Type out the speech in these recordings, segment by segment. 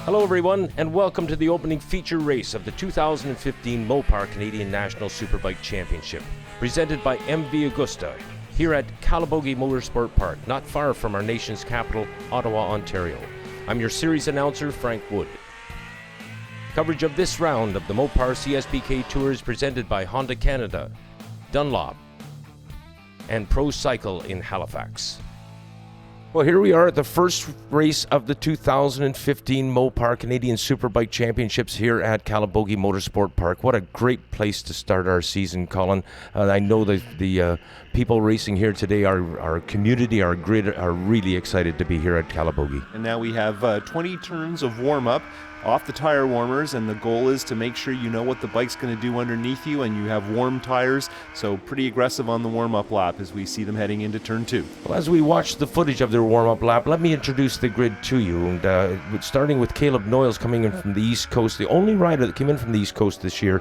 Hello everyone, and welcome to the opening feature race of the 2015 Mopar Canadian National Superbike Championship, presented by MV Augusta, here at Calabogie Motorsport Park, not far from our nation's capital, Ottawa, Ontario. I'm your series announcer, Frank Wood. Coverage of this round of the Mopar CSBK Tour is presented by Honda Canada, Dunlop, and Pro Cycle in Halifax. Well, here we are at the first race of the 2015 Mopar Canadian Superbike Championships here at Calabogie Motorsport Park. What a great place to start our season, Colin. I know that the people racing here today, our community, our grid, are really excited to be here at Calabogie. And now we have 20 turns of warm-up off the tire warmers, and the goal is to make sure you know what the bike's going to do underneath you and you have warm tires, so pretty aggressive on the warm-up lap as we see them heading into turn 2. Well, as we watch the footage of their warm-up lap, let me introduce the grid to you, and starting with Caleb Noyles coming in from the East Coast, the only rider that came in from the East Coast this year.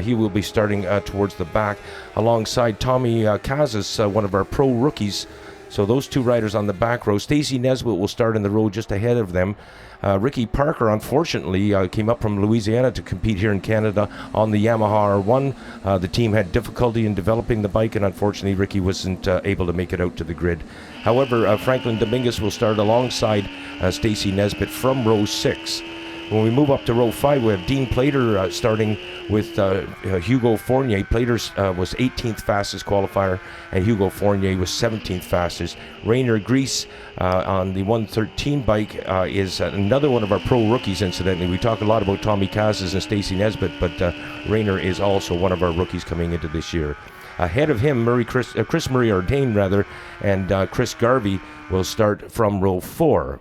He will be starting towards the back alongside Tommy Kazas, one of our pro rookies. So those two riders on the back row. Stacey Nesbitt will start in the row just ahead of them. Ricky Parker, unfortunately, came up from Louisiana to compete here in Canada on the Yamaha R1. The team had difficulty in developing the bike, and unfortunately, Ricky wasn't able to make it out to the grid. However, Franklin Dominguez will start alongside Stacey Nesbitt from row 6. When we move up to row 5, we have Dean Plater starting with Hugo Fournier. Plater was 18th fastest qualifier, and Hugo Fournier was 17th fastest. Rainer Grease on the 113 bike is another one of our pro rookies, incidentally. We talk a lot about Tommy Kazas and Stacey Nesbitt, but Rainer is also one of our rookies coming into this year. Ahead of him, Chris Murray Ordain, and Chris Garvey will start from row 4.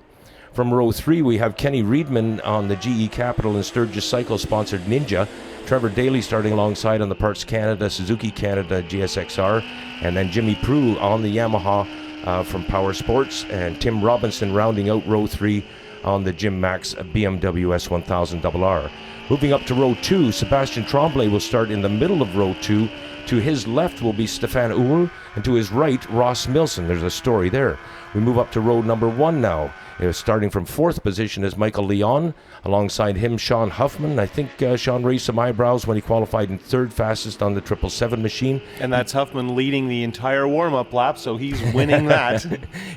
From row 3, we have Kenny Reedman on the GE Capital and Sturgis Cycle-sponsored Ninja. Trevor Daly starting alongside on the Parts Canada, Suzuki Canada GSXR. And then Jimmy Prue on the Yamaha from Power Sports. And Tim Robinson rounding out row 3 on the Jim Max BMW S1000RR. Moving up to row 2, Sebastian Tremblay will start in the middle of row 2. To his left will be Stefan Uhl, and to his right, Ross Milson. There's a story there. We move up to row number 1 now. Starting from 4th position is Michael Leon. Alongside him, Sean Huffman. I think Sean raised some eyebrows when he qualified in 3rd fastest on the 777 machine. And that's Huffman leading the entire warm-up lap, so he's winning that.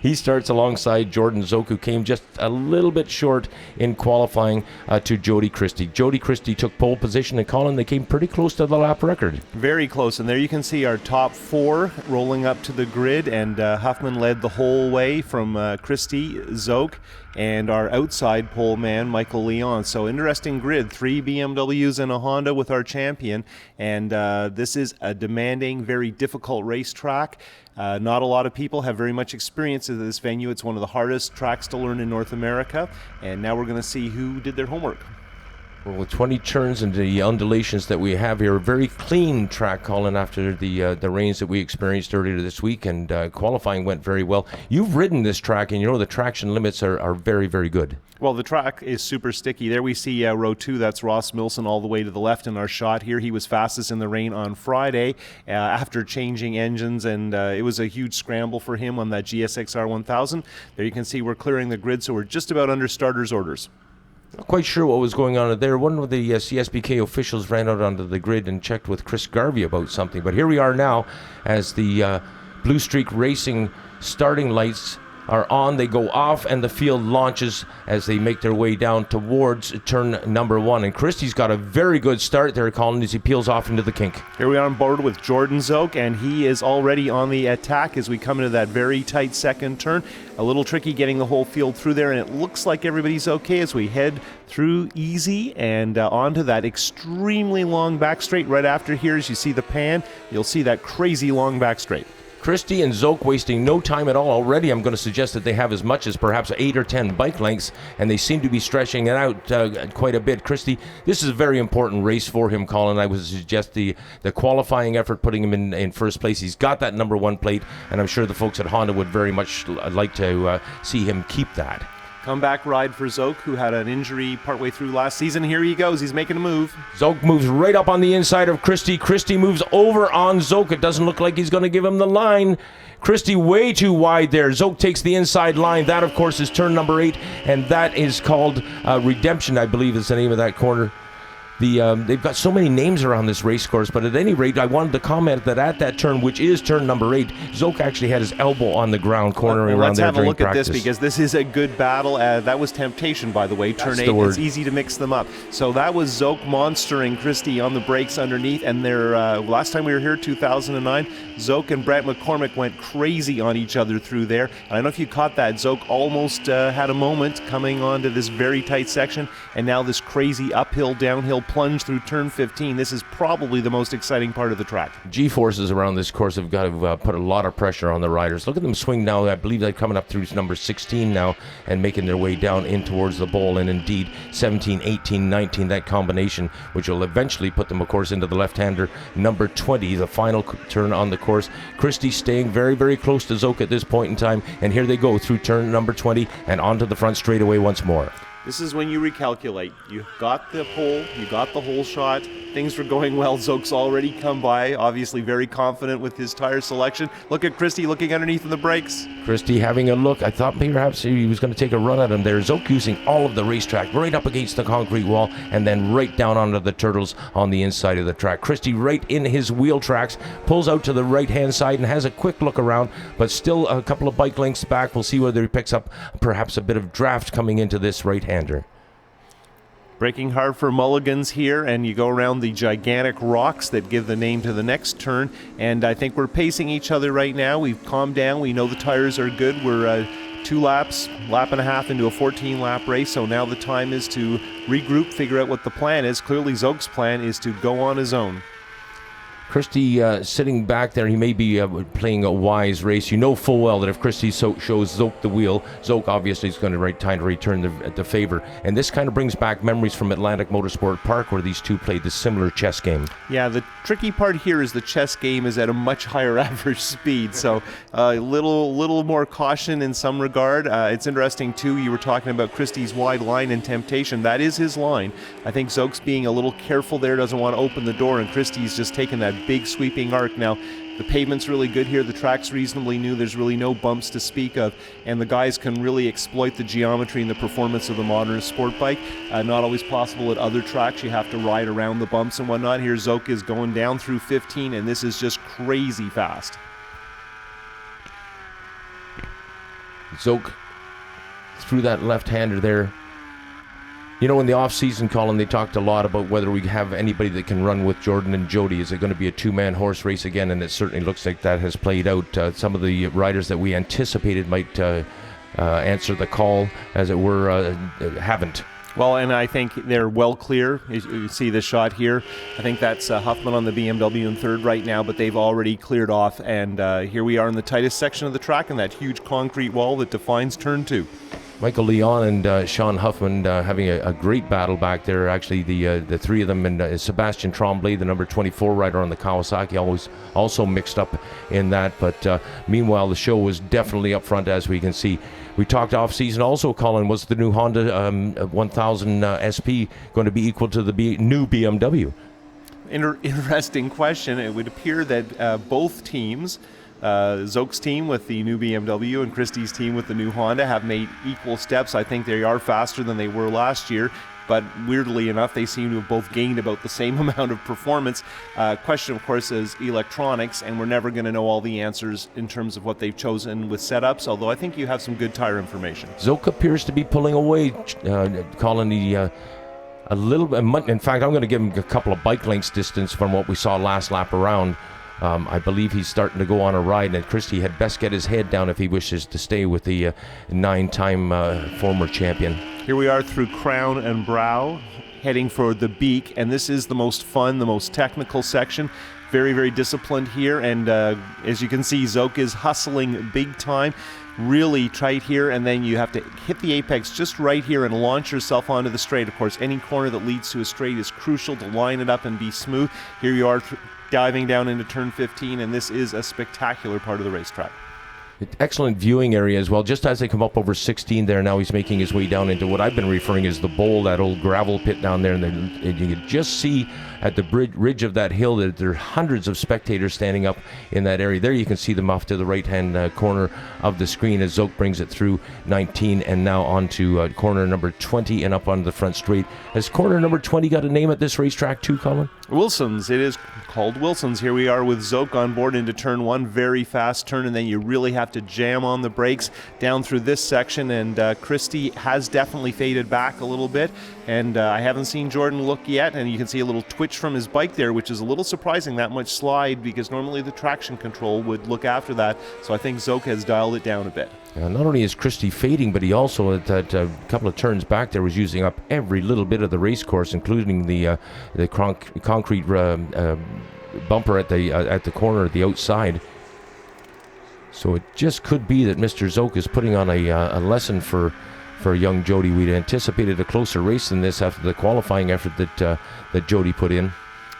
He starts alongside Jordan Zook, who came just a little bit short in qualifying to Jody Christie. Jody Christie took pole position, and Colin, they came pretty close to the lap record. Very close, and there you can see our top 4 rolling up to the grid, and Huffman led the whole way from Christie, Zook, and our outside pole man, Michael Leon. So interesting grid, 3 BMWs and a Honda with our champion, and this is a demanding, very difficult racetrack. Not a lot of people have very much experience at this venue. It's one of the hardest tracks to learn in North America, and now we're going to see who did their homework. Well, with 20 turns and the undulations that we have here, a very clean track, Colin, after the rains that we experienced earlier this week, and qualifying went very well. You've ridden this track, and you know the traction limits are very, very good. Well, the track is super sticky. There we see row 2, that's Ross Milson all the way to the left in our shot here. He was fastest in the rain on Friday after changing engines, and it was a huge scramble for him on that GSXR 1000. There you can see we're clearing the grid, so we're just about under starter's orders. Not quite sure what was going on there. One of the CSBK officials ran out onto the grid and checked with Chris Garvey about something. But here we are now as the Blue Streak Racing starting lights are on. They go off and the field launches as they make their way down towards turn number 1. And Christie's got a very good start there, Colin, as he peels off into the kink. Here we are on board with Jordan Zook, and he is already on the attack as we come into that very tight second turn. A little tricky getting the whole field through there, and it looks like everybody's okay as we head through easy and onto that extremely long back straight right after here. As you see the pan, you'll see that crazy long back straight. Christie and Zook wasting no time at all. Already I'm going to suggest that they have as much as perhaps 8 or 10 bike lengths, and they seem to be stretching it out quite a bit. Christie, this is a very important race for him, Colin. I would suggest the qualifying effort putting him in first place. He's got that number 1 plate, and I'm sure the folks at Honda would very much like to see him keep that. Comeback ride for Zoke, who had an injury partway through last season. Here he goes. He's making a move. Zoke moves right up on the inside of Christie. Christie moves over on Zoke. It doesn't look like he's going to give him the line. Christie way too wide there. Zoke takes the inside line. That, of course, is turn number 8, and that is called Redemption, I believe is the name of that corner. They've got so many names around this race course, but at any rate, I wanted to comment that at that turn, which is turn number 8, Zoke actually had his elbow on the ground, cornering around there during practice. Let's have a look at this, because this is a good battle. That was Temptation, by the way, turn 8. It's easy to mix them up. So that was Zoke monstering Christie on the brakes underneath, and last time we were here, 2009, Zoke and Brett McCormick went crazy on each other through there. And I don't know if you caught that. Zoke almost had a moment coming onto this very tight section, and now this crazy uphill, downhill plunge through turn 15. This is probably the most exciting part of the track. G-forces around this course have got to put a lot of pressure on the riders. Look at them swing now. I believe they're coming up through number 16 now and making their way down in towards the bowl. And indeed, 17, 18, 19, that combination, which will eventually put them, of course, into the left-hander, number 20, the final turn on the course. Christie staying very, very close to Zoke at this point in time. And here they go through turn number 20 and onto the front straightaway once more. This is when you recalculate. You got the pole, you got the hole shot, things were going well. Zoke's already come by, obviously very confident with his tire selection. Look at Christie looking underneath of the brakes. Christie having a look. I thought perhaps he was going to take a run at him there. Zoke using all of the racetrack, right up against the concrete wall, and then right down onto the turtles on the inside of the track. Christie right in his wheel tracks, pulls out to the right-hand side and has a quick look around, but still a couple of bike lengths back. We'll see whether he picks up perhaps a bit of draft coming into this right-hander. Braking hard for mulligans here, and you go around the gigantic rocks that give the name to the next turn, and I think we're pacing each other right now. We've calmed down. We know the tires are good. We're 2 laps, lap and a half into a 14-lap race, so now the time is to regroup, figure out what the plan is. Clearly Zoke's plan is to go on his own. Christie sitting back there, he may be playing a wise race. You know full well that if Christie shows Zoke the wheel, Zoke obviously is going to time to return the favor. And this kind of brings back memories from Atlantic Motorsport Park, where these two played this similar chess game. Yeah, the tricky part here is the chess game is at a much higher average speed, so a little more caution in some regard. It's interesting too, you were talking about Christie's wide line and Temptation. That is his line. I think Zoke's being a little careful there, doesn't want to open the door, and Christie's just taking that big sweeping arc. Now, the pavement's really good here. The track's reasonably new. There's really no bumps to speak of, and the guys can really exploit the geometry and the performance of the modern sport bike. Not always possible at other tracks. You have to ride around the bumps and whatnot. Here, Zoke is going down through 15, and this is just crazy fast. Zoke through that left-hander there. You know, in the off-season, Colin, they talked a lot about whether we have anybody that can run with Jordan and Jody. Is it going to be a 2-man horse race again? And it certainly looks like that has played out. Some of the riders that we anticipated might answer the call, as it were, haven't. Well, and I think they're well clear. You see the shot here. I think that's Huffman on the BMW in third right now, but they've already cleared off. And here we are in the tightest section of the track and that huge concrete wall that defines turn 2. Michael Leon and Sean Huffman having a great battle back there. Actually, the three of them, and Sebastian Tremblay, the number 24 rider on the Kawasaki, always also mixed up in that. But meanwhile, the show was definitely up front, as we can see. We talked off-season also, Colin. Was the new Honda 1000 SP going to be equal to the new BMW? Interesting question. It would appear that both teams, Zoke's team with the new BMW and Christie's team with the new Honda, have made equal steps. I think they are faster than they were last year, but weirdly enough, they seem to have both gained about the same amount of performance. Question, of course, is electronics, and we're never going to know all the answers in terms of what they've chosen with setups, although I think you have some good tire information. Zoke appears to be pulling away, Colin, a little bit. In fact, I'm going to give him a couple of bike lengths distance from what we saw last lap around. I believe he's starting to go on a ride, and Christie had best get his head down if he wishes to stay with the 9-time former champion. Here we are through Crown and Brow, heading for the Beak, and this is the most fun, the most technical section. Very, very disciplined here, and as you can see, Zoke is hustling big time. Really tight here, and then you have to hit the apex just right here and launch yourself onto the straight. Of course, any corner that leads to a straight is crucial to line it up and be smooth. Here you are diving down into turn 15, and this is a spectacular part of the racetrack. Excellent viewing area as well. Just as they come up over 16 there, now he's making his way down into what I've been referring as the bowl, that old gravel pit down there. And you can just see at the ridge of that hill that there are hundreds of spectators standing up in that area. There you can see them off to the right-hand corner of the screen as Zoke brings it through 19 and now onto corner number 20 and up onto the front straight. Has corner number 20 got a name at this racetrack too, Colin? Wilson's. It is called Wilson's. Here we are with Zoke on board into turn 1. Very fast turn, and then you really have to jam on the brakes down through this section, and Christie has definitely faded back a little bit, and I haven't seen Jordan look yet, and you can see a little twitch from his bike there, which is a little surprising, that much slide, because normally the traction control would look after that. So I think Zoke has dialed it down a bit. Not only is Christie fading, but he also at that couple of turns back there was using up every little bit of the race course, including the concrete bumper at the corner at the outside. So it just could be that Mr. Zoke is putting on a lesson for young Jody. We'd anticipated a closer race than this after the qualifying effort that Jody put in.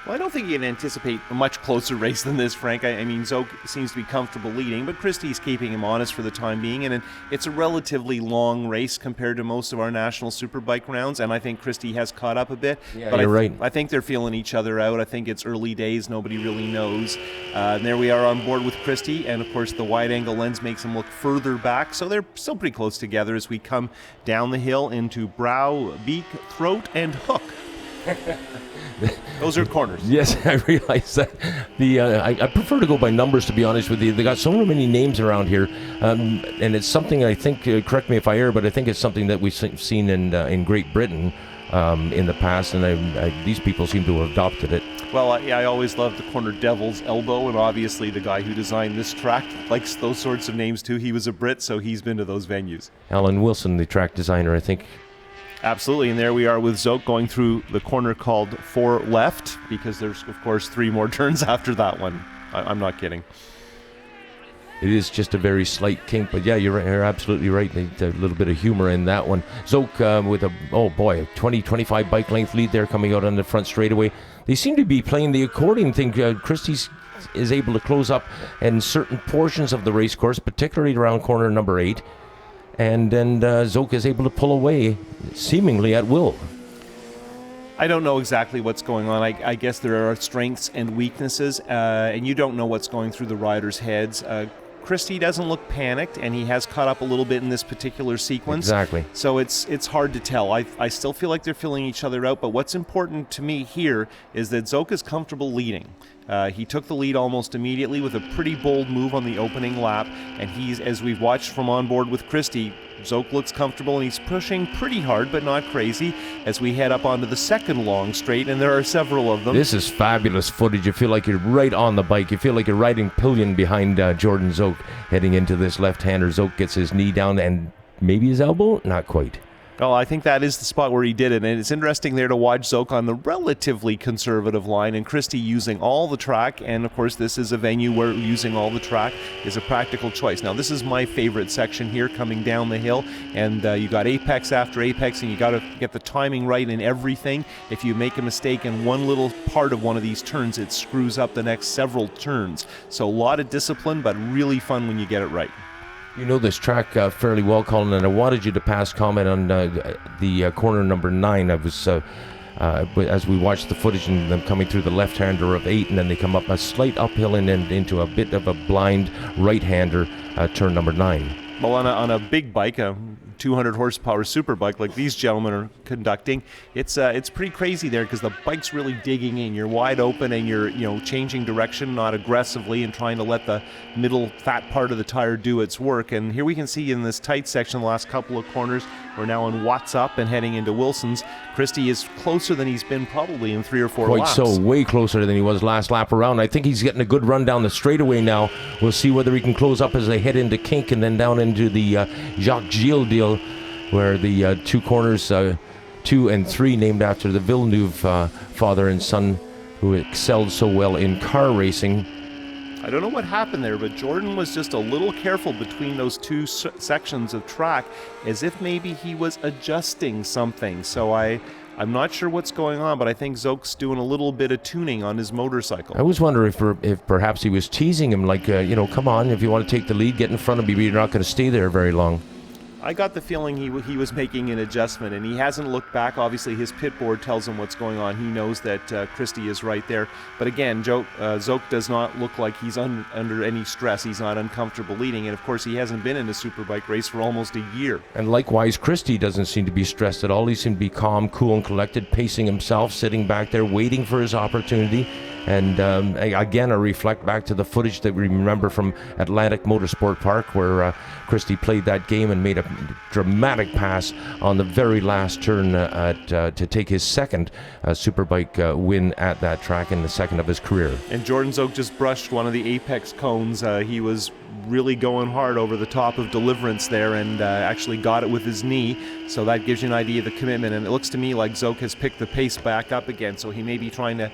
Well, I don't think you can anticipate a much closer race than this, Frank. I mean, Zoke seems to be comfortable leading, but Christie's keeping him honest for the time being, and it's a relatively long race compared to most of our national Superbike rounds, and I think Christie has caught up a bit. Yeah, but you're right. I think they're feeling each other out. I think it's early days. Nobody really knows. And there we are on board with Christie, and of course the wide-angle lens makes him look further back, so they're still pretty close together as we come down the hill into brow, beak, throat, and hook. Those are corners. Yes, I realize that. I prefer to go by numbers, to be honest with you. They got so many names around here, and it's something I think. Correct me if I err, but I think it's something that we've seen in Great Britain in the past, and these people seem to have adopted it. Well, I always loved the corner Devil's Elbow, and obviously the guy who designed this track likes those sorts of names too. He was a Brit, so he's been to those venues. Alan Wilson, the track designer, I think. Absolutely, and there we are with Zoke going through the corner called 4 left, because there's, of course, 3 more turns after that one. I'm not kidding. It is just a very slight kink, but yeah, you're absolutely right. A little bit of humor in that one. Zoke with a 20-25 bike length lead there coming out on the front straightaway. They seem to be playing the accordion thing. Christie is able to close up in certain portions of the race course, particularly around corner number 8. And then Zoke is able to pull away, seemingly at will. I don't know exactly what's going on. I guess there are strengths and weaknesses, and you don't know what's going through the riders' heads. Christie doesn't look panicked, and he has caught up a little bit in this particular sequence. Exactly. So it's hard to tell. I still feel like they're filling each other out, but what's important to me here is that Zoke is comfortable leading. He took the lead almost immediately with a pretty bold move on the opening lap, and he's, as we've watched from on board with Christie, Zoke looks comfortable, and he's pushing pretty hard but not crazy as we head up onto the second long straight, and there are several of them. This is fabulous footage. You feel like you're right on the bike. You feel like you're riding pillion behind Jordan Zoke heading into this left-hander. Zoke gets his knee down and maybe his elbow? Not quite. Well, I think that is the spot where he did it, and it's interesting there to watch Zoke on the relatively conservative line and Christie using all the track, and of course this is a venue where using all the track is a practical choice. Now this is my favorite section here coming down the hill, and you got apex after apex, and you got to get the timing right in everything. If you make a mistake in one little part of one of these turns, it screws up the next several turns. So a lot of discipline, but really fun when you get it right. You know this track fairly well, Colin, and I wanted you to pass comment on the corner number 9. I was, as we watched the footage and them coming through the left-hander of 8, and then they come up a slight uphill and then into a bit of a blind right-hander turn number 9. Well, on a big bike, a 200 horsepower Superbike like these gentlemen are conducting, it's pretty crazy there because the bike's really digging in. You're wide open and you're changing direction, not aggressively, and trying to let the middle fat part of the tire do its work. And here we can see in this tight section, the last couple of corners, we're now on Watts Up and heading into Wilson's. Christie is closer than he's been probably in 3 or 4 laps. Quite so, way closer than he was last lap around. I think he's getting a good run down the straightaway now. We'll see whether he can close up as they head into Kink and then down into the Jacques Gilles deal, where the 2 corners, 2 and 3, named after the Villeneuve father and son who excelled so well in car racing. I don't know what happened there, but Jordan was just a little careful between those 2 sections of track, as if maybe he was adjusting something. So I I'm not sure what's going on, but I think Zoke's doing a little bit of tuning on his motorcycle. I was wondering if perhaps he was teasing him, like, come on, if you want to take the lead, get in front of me, but you're not going to stay there very long. I got the feeling he was making an adjustment, and he hasn't looked back. Obviously, his pit board tells him what's going on. He knows that Christie is right there. But again, Zoke does not look like he's under any stress. He's not uncomfortable leading, and of course, he hasn't been in a Superbike race for almost a year. And likewise, Christie doesn't seem to be stressed at all. He seems to be calm, cool, and collected, pacing himself, sitting back there, waiting for his opportunity. And again, I reflect back to the footage that we remember from Atlantic Motorsport Park, where Christie played that game and made a dramatic pass on the very last turn to take his second Superbike win at that track, in the second of his career. And Jordan Zoke just brushed one of the apex cones. He was really going hard over the top of Deliverance there, and actually got it with his knee. So that gives you an idea of the commitment. And it looks to me like Zoke has picked the pace back up again. So he may be trying to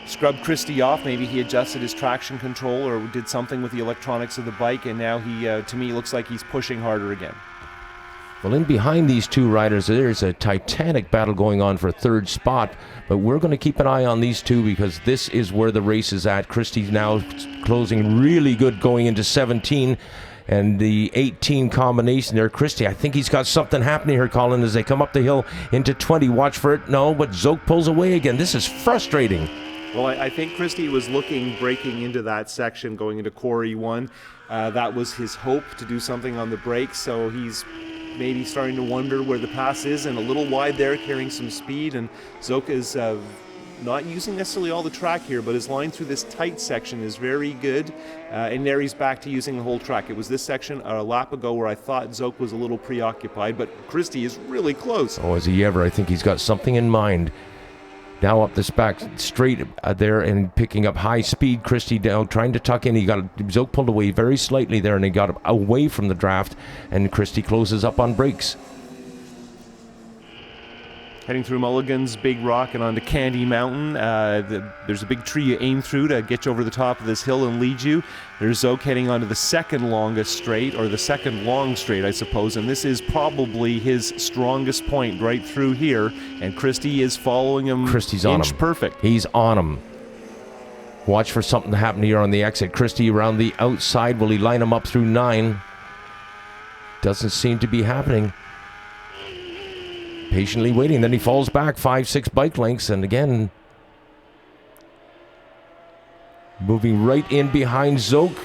scrub Christie off. Maybe he adjusted his traction control or did something with the electronics of the bike, and now he, to me, looks like he's pushing harder again. Well, in behind these two riders, there's a titanic battle going on for third spot, but we're going to keep an eye on these two because this is where the race is at. Christie's now closing really good going into 17. And the 18 combination there, Christie, I think he's got something happening here, Colin, as they come up the hill into 20. Watch for it. No, but Zoke pulls away again. This is frustrating. Well, I think Christie was breaking into that section going into Quarry 1. That was his hope, to do something on the brakes, so he's maybe starting to wonder where the pass is, and a little wide there, carrying some speed, and Zoke is not using necessarily all the track here, but his line through this tight section is very good, and there he's back to using the whole track. It was this section a lap ago where I thought Zoke was a little preoccupied, but Christie is really close. Oh, is he ever? I think he's got something in mind. Now up this back straight there and picking up high speed. Christie down trying to tuck in. He got Zoke pulled away very slightly there, and he got away from the draft, and Christie closes up on brakes. Heading through Mulligan's Big Rock and onto Candy Mountain. There's a big tree you aim through to get you over the top of this hill and lead you. There's Zoke heading onto the second longest straight, or the second long straight, I suppose, and this is probably his strongest point right through here, and Christie is following him. Christie's on him. Perfect. He's on him. Watch for something to happen here on the exit. Christie around the outside. Will he line him up through 9? Doesn't seem to be happening. Patiently waiting, then he falls back 5-6 bike lengths, and again moving right in behind Zoke.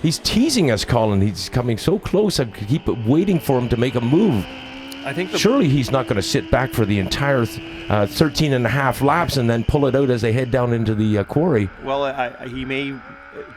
He's teasing us, Colin. He's coming so close. I keep waiting for him to make a move. I think surely he's not going to sit back for the entire 13 and a half laps and then pull it out as they head down into the quarry. Well,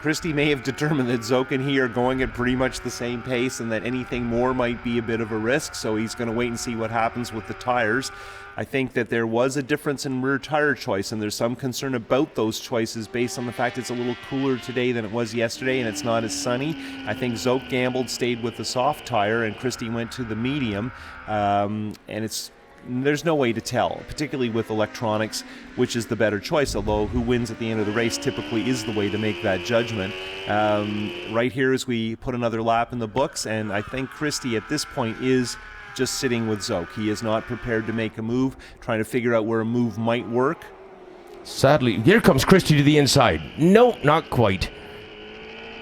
Christie may have determined that Zoke and he are going at pretty much the same pace, and that anything more might be a bit of a risk, so he's going to wait and see what happens with the tires. I think that there was a difference in rear tire choice, and there's some concern about those choices based on the fact it's a little cooler today than it was yesterday, and it's not as sunny. I think Zoke gambled, stayed with the soft tire, and Christie went to the medium, and there's no way to tell, particularly with electronics, which is the better choice, although who wins at the end of the race typically is the way to make that judgment. Right here as we put another lap in the books, and I think Christie at this point is just sitting with Zoke. He is not prepared to make a move, trying to figure out where a move might work. Sadly, here comes Christie to the inside. No, not quite.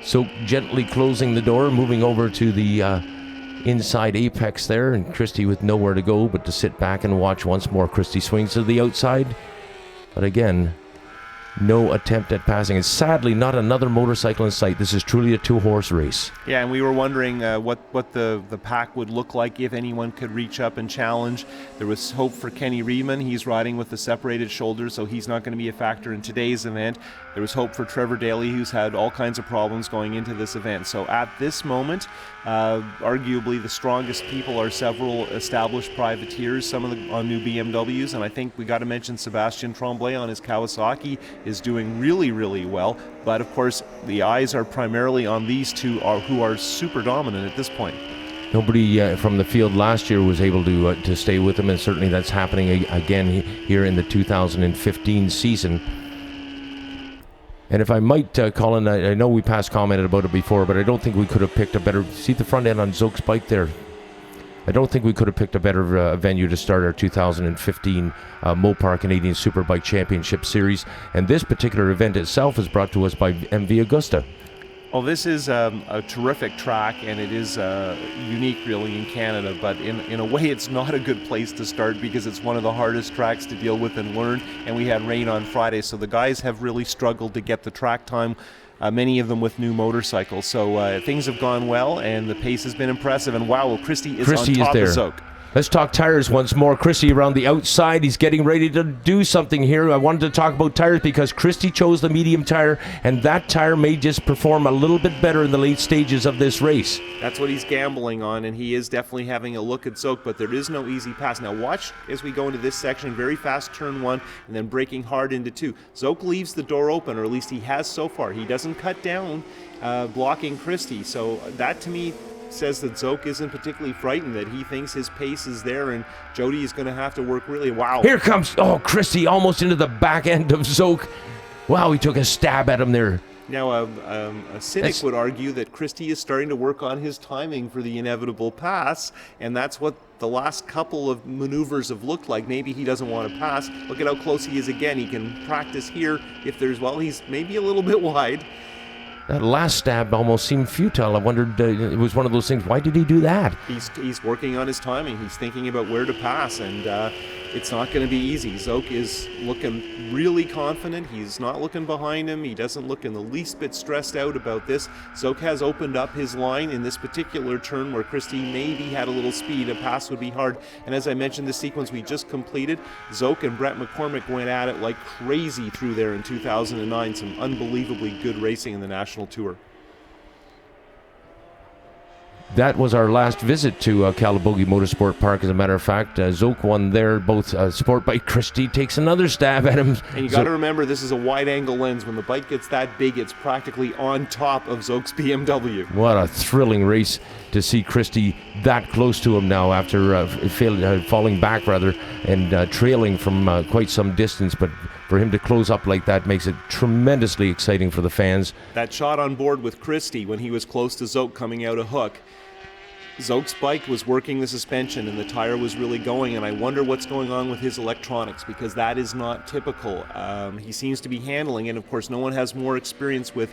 So gently closing the door, moving over to the inside apex there, and Christie with nowhere to go but to sit back and watch once more. Christie swings to the outside, but again, no attempt at passing. And sadly, not another motorcycle in sight. This is truly a two-horse race. Yeah, and we were wondering what the pack would look like if anyone could reach up and challenge. There was hope for Kenny Riemann. He's riding with the separated shoulders, so he's not going to be a factor in today's event. There was hope for Trevor Daly, who's had all kinds of problems going into this event. So at this moment, arguably the strongest people are several established privateers, some of them on new BMWs, and I think we got to mention Sebastian Tremblay on his Kawasaki is doing really, really well. But of course, the eyes are primarily on these two who are super dominant at this point. Nobody from the field last year was able to stay with him, and certainly that's happening again here in the 2015 season. And if I might, Colin, I know we past commented about it before, but I don't think we could have picked a better... See the front end on Zoke's bike there. I don't think we could have picked a better venue to start our 2015 Mopar Canadian Superbike Championship Series. And this particular event itself is brought to us by MV Augusta. Well, this is a terrific track, and it is unique really in Canada, but in a way it's not a good place to start because it's one of the hardest tracks to deal with and learn, and we had rain on Friday, so the guys have really struggled to get the track time, many of them with new motorcycles. So things have gone well, and the pace has been impressive, and wow, Christy is on top of Zoke. Let's talk tires once more. Christy around the outside. He's getting ready to do something here. I wanted to talk about tires because Christy chose the medium tire, and that tire may just perform a little bit better in the late stages of this race. That's what he's gambling on, and he is definitely having a look at Zoke, but there is no easy pass. Now watch as we go into this section, very fast turn 1, and then braking hard into 2. Zoke leaves the door open, or at least he has so far. He doesn't cut down, blocking Christy, so that to me says that Zoke isn't particularly frightened, that he thinks his pace is there, and Jody is going to have to work really. Wow. Here comes, Christy almost into the back end of Zoke. Wow, he took a stab at him there. Now, a cynic would argue that Christy is starting to work on his timing for the inevitable pass, and that's what the last couple of maneuvers have looked like. Maybe he doesn't want to pass. Look at how close he is again. He can practice here if there's, well, he's maybe a little bit wide. That last stab almost seemed futile. I wondered, it was one of those things, why did he do that? He's working on his timing. He's thinking about where to pass, and it's not going to be easy. Zoke is looking really confident. He's not looking behind him. He doesn't look in the least bit stressed out about this. Zoke has opened up his line in this particular turn where Christy maybe had a little speed. A pass would be hard. And as I mentioned, the sequence we just completed, Zoke and Brett McCormick went at it like crazy through there in 2009. Some unbelievably good racing in the National Tour. That was our last visit to Calabogie Motorsport Park, as a matter of fact. Zoke won there. Both Sportbike Christy takes another stab at him. And you got to remember, this is a wide-angle lens. When the bike gets that big, it's practically on top of Zoke's BMW. What a thrilling race to see Christy that close to him now after falling back, and trailing from quite some distance. But for him to close up like that makes it tremendously exciting for the fans. That shot on board with Christy when he was close to Zoke coming out a hook. Zoke's bike was working the suspension and the tire was really going, and I wonder what's going on with his electronics, because that is not typical. He seems to be handling it. Of course, no one has more experience with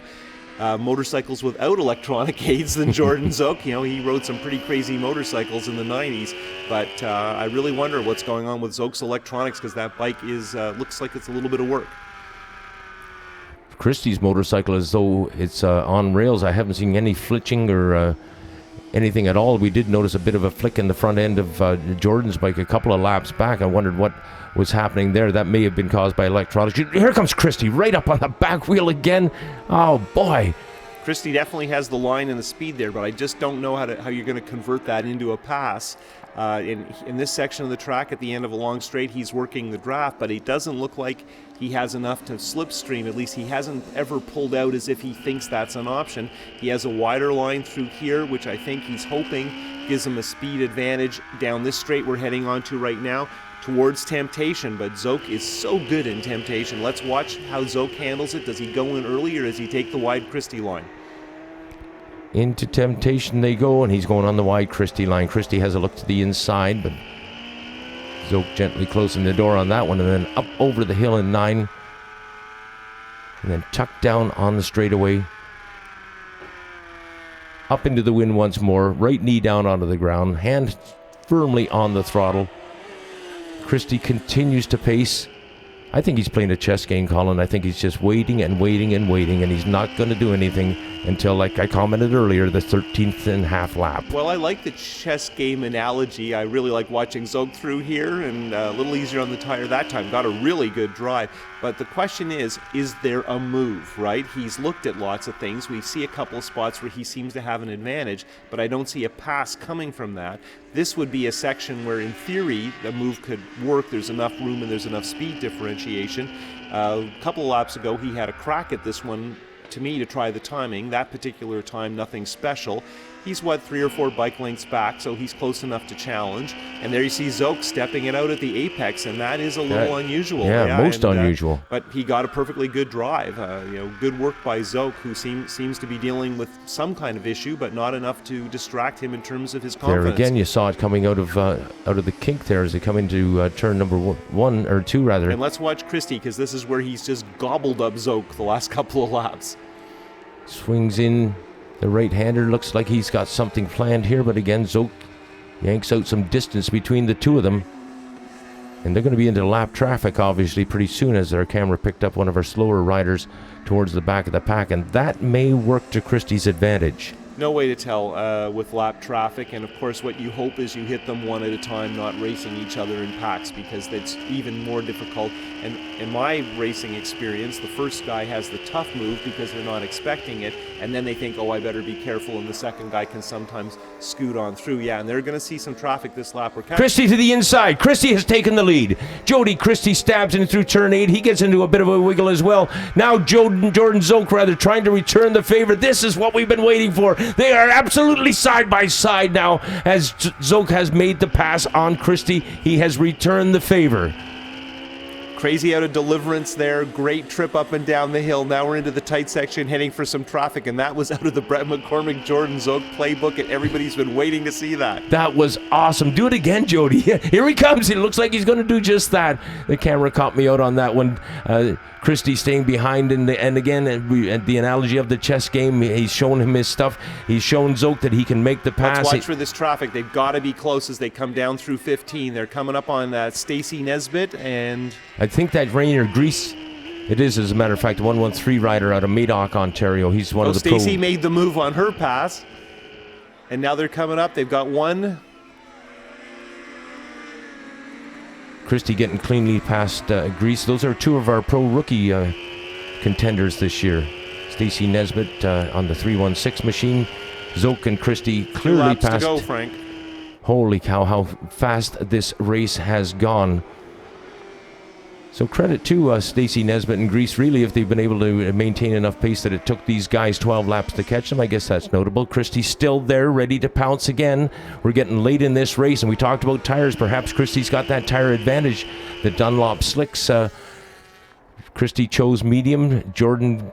motorcycles without electronic aids than Jordan Zoke. You know, he rode some pretty crazy motorcycles in the 90s, but I really wonder what's going on with Zoke's electronics, because that bike is looks like it's a little bit of work. Christy's motorcycle, as though it's on rails. I haven't seen any flitching or anything at all. We did notice a bit of a flick in the front end of Jordan's bike a couple of laps back. I wondered what was happening there. That may have been caused by electronics. Here comes Christy right up on the back wheel again. Oh boy. Christy definitely has the line and the speed there, but I just don't know how you're going to convert that into a pass. In this section of the track at the end of a long straight, he's working the draft, but it doesn't look like he has enough to slipstream. At least he hasn't ever pulled out as if he thinks that's an option. He has a wider line through here, which I think he's hoping gives him a speed advantage down this straight we're heading onto right now towards Temptation, but Zoke is so good in Temptation. Let's watch how Zoke handles it. Does he go in early, or does he take the wide Christy line? Into Temptation they go, and he's going on the wide Christy line. Christy has a look to the inside, but Zoke gently closing the door on that one, and then up over the hill in 9, and then tucked down on the straightaway. Up into the wind once more, right knee down onto the ground, hand firmly on the throttle. Christy continues to pace. I think he's playing a chess game, Colin. I think he's just waiting and waiting and waiting, and he's not going to do anything until, like I commented earlier, the 13th and half lap. Well, I like the chess game analogy. I really like watching Zoke through here, and a little easier on the tire that time. Got a really good drive. But the question is there a move, right? He's looked at lots of things. We see a couple of spots where he seems to have an advantage, but I don't see a pass coming from that. This would be a section where, in theory, the move could work. There's enough room and there's enough speed differentiation. A couple of laps ago, he had a crack at this one to me to try the timing. That particular time, nothing special. He's, 3 or 4 bike lengths back, so he's close enough to challenge. And there you see Zoke stepping it out at the apex, and that is a little unusual. Yeah, most unusual. But he got a perfectly good drive. Good work by Zoke, who seems to be dealing with some kind of issue, but not enough to distract him in terms of his confidence. There again, you saw it coming out of the kink there as they come into turn number 1 or 2 rather. And let's watch Christie, because this is where he's just gobbled up Zoke the last couple of laps. Swings in. The right-hander looks like he's got something planned here, but again, Zoke yanks out some distance between the two of them. And they're going to be into lap traffic, obviously, pretty soon, as our camera picked up one of our slower riders towards the back of the pack, and that may work to Christie's advantage. No way to tell with lap traffic, and of course what you hope is you hit them one at a time, not racing each other in packs, because that's even more difficult. And in my racing experience, the first guy has the tough move because they're not expecting it, and then they think, oh, I better be careful, and the second guy can sometimes scoot on through. Yeah, and they're going to see some traffic this lap. Christie to the inside. Christie has taken the lead. Jody Christie stabs in through turn 8. He gets into a bit of a wiggle as well. Now Jordan Zoke trying to return the favor. This is what we've been waiting for. They are absolutely side by side now as Zoke has made the pass on Christie. He has returned the favor. Crazy out of Deliverance there. Great trip up and down the hill. Now we're into the tight section heading for some traffic, and that was out of the Brett McCormick Jordan Zoke playbook, and everybody's been waiting to see that. That was awesome. Do it again, Jody. Here he comes. It looks like he's going to do just that. The camera caught me out on that one. Christie staying behind, and again, the analogy of the chess game, he's shown him his stuff. He's shown Zoke that he can make the pass. Let's watch for this traffic. They've got to be close as they come down through 15. They're coming up on Stacy Nesbitt, and I think that Rainier Grease, it is, as a matter of fact, a 113 rider out of Madoc, Ontario. He's one of the Stacy made the move on her pass, and now they're coming up. They've got one. Christie getting cleanly past Grease. Those are two of our pro rookie contenders this year. Stacy Nesbitt on the 316 machine. Zoke and Christie clearly passed. 2 laps to go, Frank. Holy cow, how fast this race has gone. So credit to Stacy Nesbitt and Grease, really, if they've been able to maintain enough pace that it took these guys 12 laps to catch them. I guess that's notable. Christie's still there, ready to pounce again. We're getting late in this race, and we talked about tires. Perhaps Christie's got that tire advantage. The Dunlop slicks. Christie chose medium. Jordan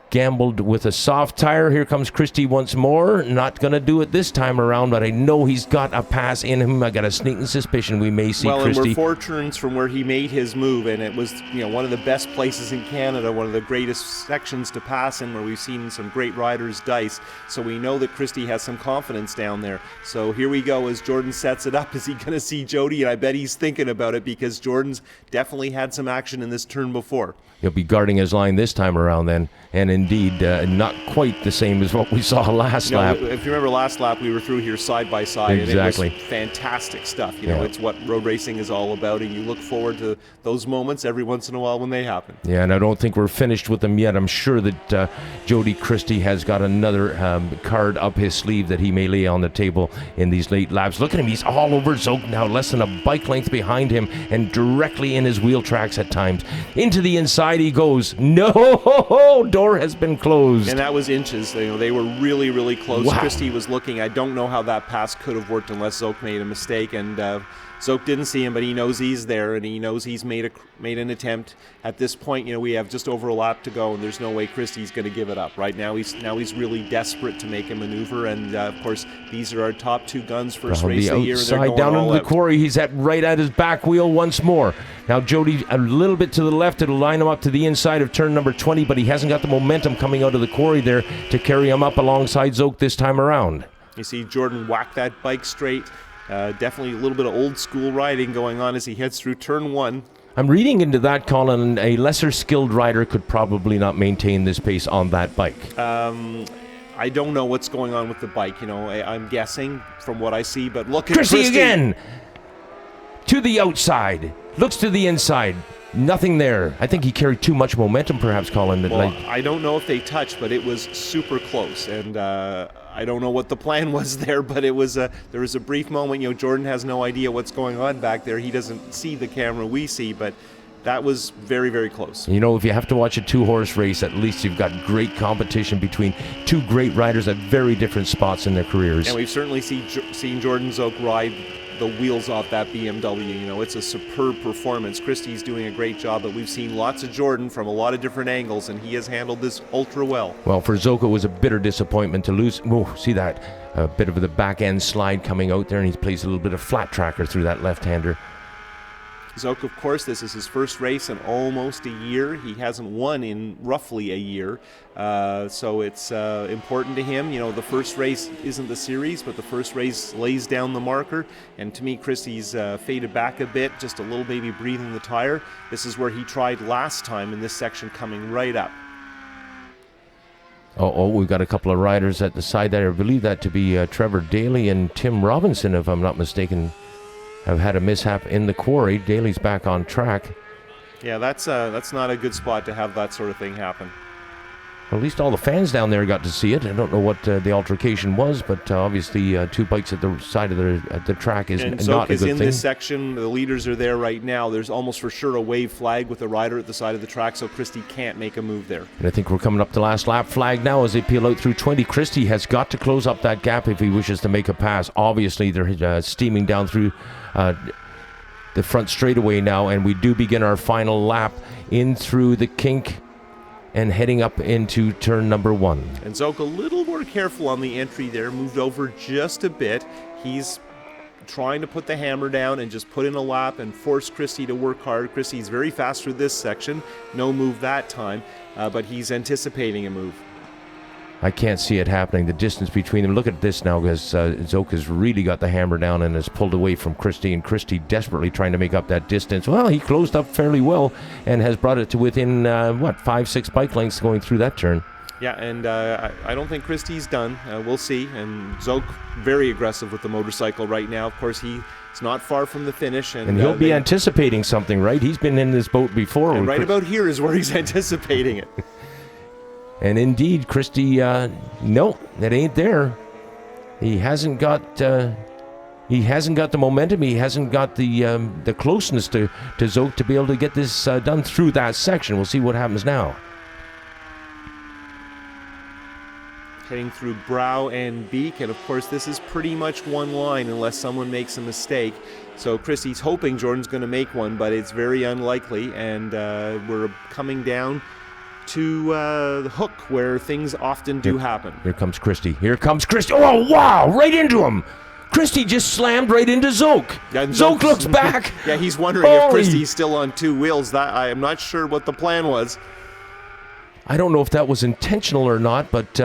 gambled with a soft tire. Here comes Christie once more. Not going to do it this time around, but I know he's got a pass in him. I got a sneaking suspicion we may see Christie. And we're 4 turns from where he made his move, and it was one of the best places in Canada, one of the greatest sections to pass in, where we've seen some great riders dice. So we know that Christie has some confidence down there. So here we go as Jordan sets it up. Is he going to see Jody? And I bet he's thinking about it, because Jordan's definitely had some action in this turn before. He'll be guarding his line this time around then, and indeed not quite the same as what we saw last lap. If you remember last lap, we were through here side by side, exactly. And it was fantastic stuff. It's what road racing is all about, and you look forward to those moments every once in a while when they happen. Yeah, and I don't think we're finished with them yet. I'm sure that Jody Christie has got another card up his sleeve that he may lay on the table in these late laps. Look at him, he's all over Zoke now, less than a bike length behind him, and directly in his wheel tracks at times. Into the inside he goes. No, door has been closed. And that was inches. They were really, really close. Wow. Christie was looking. I don't know how that pass could have worked unless Zoke made a mistake. And Zoke didn't see him, but he knows he's there, and he knows he's made an attempt. At this point, we have just over a lap to go, and there's no way Christie's going to give it up. Right now, he's really desperate to make a maneuver, and of course, these are our top 2 guns first race of the year. They're going down into the quarry. He's right at his back wheel once more. Now Jody a little bit to the left. It'll line him up to the inside of turn number 20, but he hasn't got the momentum coming out of the quarry there to carry him up alongside Zoke this time around. You see Jordan whack that bike straight. Definitely a little bit of old school riding going on as he heads through turn 1. I'm reading into that, Colin. A lesser skilled rider could probably not maintain this pace on that bike. I don't know what's going on with the bike. I'm guessing from what I see, but look at Christie again! To the outside. Looks to the inside. Nothing there. I think he carried too much momentum, perhaps, Colin. I don't know if they touched, but it was super close, and I don't know what the plan was there, but there was a brief moment. Jordan has no idea what's going on back there. He doesn't see the camera we see, but that was very, very close. You know, if you have to watch a two-horse race, at least you've got great competition between two great riders at very different spots in their careers. And we've certainly seen Jordan Zoke ride the wheels off that BMW. You know, it's a superb performance. Christie's doing a great job, but we've seen lots of Jordan from a lot of different angles, and he has handled this ultra well. Well, for Zoke, it was a bitter disappointment to lose. Oh, see that? A bit of the back-end slide coming out there, and he plays a little bit of flat tracker through that left-hander. Zoke, of course, this is his first race in almost a year. He hasn't won in roughly a year, so it's important to him. You know, the first race isn't the series, but the first race lays down the marker. And to me, Christie's faded back a bit, just a little baby breathing the tire. This is where he tried last time in this section, coming right up. Oh, we've got a couple of riders at the side there. I believe that to be Trevor Daly and Tim Robinson, if I'm not mistaken, have had a mishap in the quarry. Daly's back on track. Yeah, that's not a good spot to have that sort of thing happen. Well, at least all the fans down there got to see it. I don't know what the altercation was, but obviously two bikes at the side of the track is and not a Zoke good is in thing. this section. The leaders are there right now. There's almost for sure a wave flag with a rider at the side of the track, so Christie can't make a move there. And I think we're coming up to last lap flag now as they peel out through 20. Christie has got to close up that gap if he wishes to make a pass. Obviously, they're steaming down through the front straightaway now, and we do begin our final lap in through the kink and heading up into turn number 1. And Zoke a little more careful on the entry there, moved over just a bit. He's trying to put the hammer down and just put in a lap and force Christie to work hard. Christie's very fast through this section, no move that time, but he's anticipating a move. I can't see it happening. The distance between them. Look at this now, because Zoke has really got the hammer down and has pulled away from Christie, and Christie desperately trying to make up that distance. Well, he closed up fairly well and has brought it to within, 5-6 bike lengths going through that turn. Yeah, and I don't think Christie's done. We'll see. And Zoke very aggressive with the motorcycle right now. Of course, he's not far from the finish. And he'll be anticipating something, right? He's been in this boat before. And right about here is where he's anticipating it. And indeed, Christie, no, that ain't there. He hasn't got the momentum. He hasn't got the closeness to Zoke to be able to get this done through that section. We'll see what happens now. Heading through Brow and Beak, and of course this is pretty much one line unless someone makes a mistake. So Christie's hoping Jordan's going to make one, but it's very unlikely, and we're coming down to the hook where things often do happen. Here comes Christie. Here comes Christie. Oh, wow! Right into him. Christie just slammed right into Zoke. Yeah, and Zoke looks back. Yeah, he's wondering if Christie's still on two wheels. That I am not sure what the plan was. I don't know if that was intentional or not, but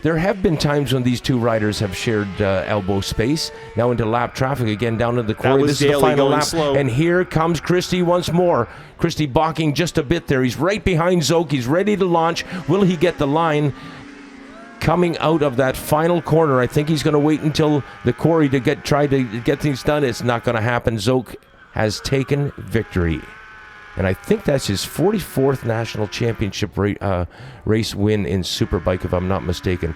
there have been times when these two riders have shared elbow space. Now into lap traffic again down to the quarry. This is the final lap. Slow. And here comes Christie once more. Christie balking just a bit there. He's right behind Zoke. He's ready to launch. Will he get the line? Coming out of that final corner, I think he's going to wait until the quarry to try to get things done. It's not going to happen. Zoke has taken victory. And I think that's his 44th national championship race win in Superbike, if I'm not mistaken.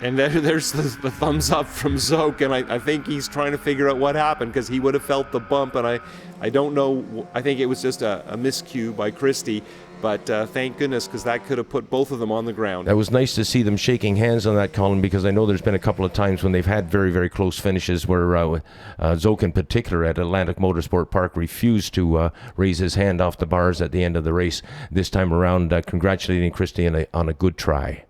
And there's the thumbs up from Zoke, and I think he's trying to figure out what happened, because he would have felt the bump, and I don't know. I think it was just a miscue by Christie, but thank goodness, because that could have put both of them on the ground. That was nice to see them shaking hands on that, Colin, because I know there's been a couple of times when they've had very, very close finishes where Zoke in particular at Atlantic Motorsport Park refused to raise his hand off the bars at the end of the race. This time around, congratulating Christie on a good try.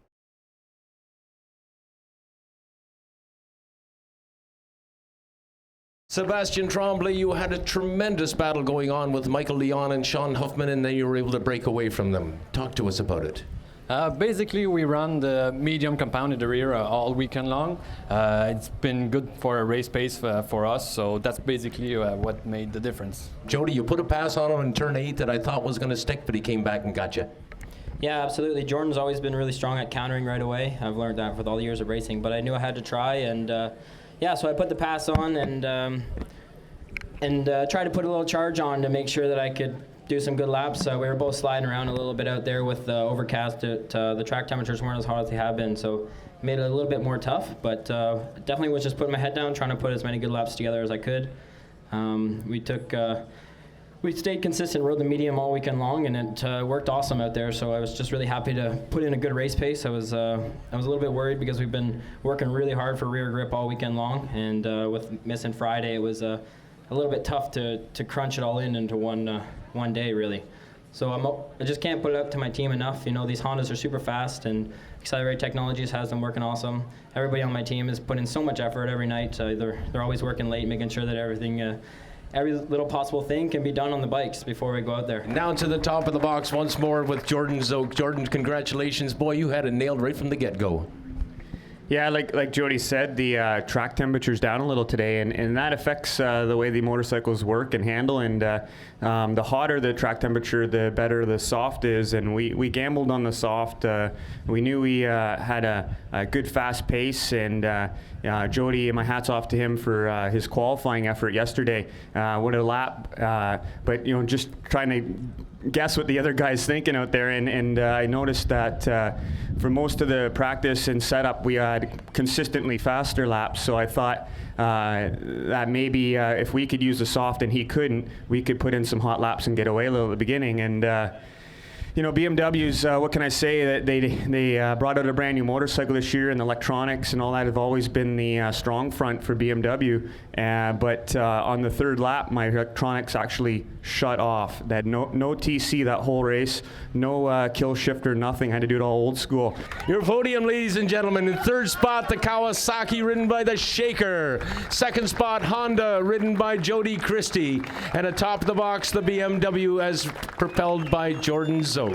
Sebastian Tremblay, you had a tremendous battle going on with Michael Leon and Sean Huffman, and then you were able to break away from them. Talk to us about it. Basically, we run the medium compound in the rear all weekend long. It's been good for a race pace for us, so that's basically what made the difference. Jody, you put a pass on him in turn 8 that I thought was going to stick, but he came back and got you. Yeah, absolutely. Jordan's always been really strong at countering right away. I've learned that with all the years of racing, but I knew I had to try, and yeah, so I put the pass on and tried to put a little charge on to make sure that I could do some good laps. We were both sliding around a little bit out there with the overcast. The track temperatures weren't as hot as they have been, so made it a little bit more tough, but definitely was just putting my head down, trying to put as many good laps together as I could. We we stayed consistent, rode the medium all weekend long, and it worked awesome out there. So I was just really happy to put in a good race pace. I was a little bit worried because we've been working really hard for rear grip all weekend long, and with missing Friday, it was a little bit tough to crunch it all into one day, really. So I just can't put it up to my team enough. You know, these Hondas are super fast, and Accelerate Technologies has them working awesome. Everybody on my team is putting so much effort every night. They're always working late, making sure that everything, every little possible thing can be done on the bikes before we go out there. Now to the top of the box once more with Jordan Zook. Jordan, congratulations. Boy, you had it nailed right from the get-go. Yeah, like Jody said, the track temperature's down a little today, and that affects the way the motorcycles work and handle. And the hotter the track temperature, the better the soft is. And we gambled on the soft. We knew we had a good fast pace, and Jody, my hat's off to him for his qualifying effort yesterday. What a lap! But just trying to guess what the other guy's thinking out there, and I noticed that for most of the practice and setup we had consistently faster laps, so I thought that maybe if we could use the soft and he couldn't, we could put in some hot laps and get away a little at the beginning. And BMW's, what can I say, that they brought out a brand new motorcycle this year, and the electronics and all that have always been the strong front for BMW. But on the third lap, my electronics actually shut off. They had no TC that whole race, no kill shifter, nothing. Had to do it all old school. Your podium, ladies and gentlemen. In third spot, the Kawasaki, ridden by the Shaker. Second spot, Honda, ridden by Jody Christie. And atop the box, the BMW, as propelled by Jordan Zook.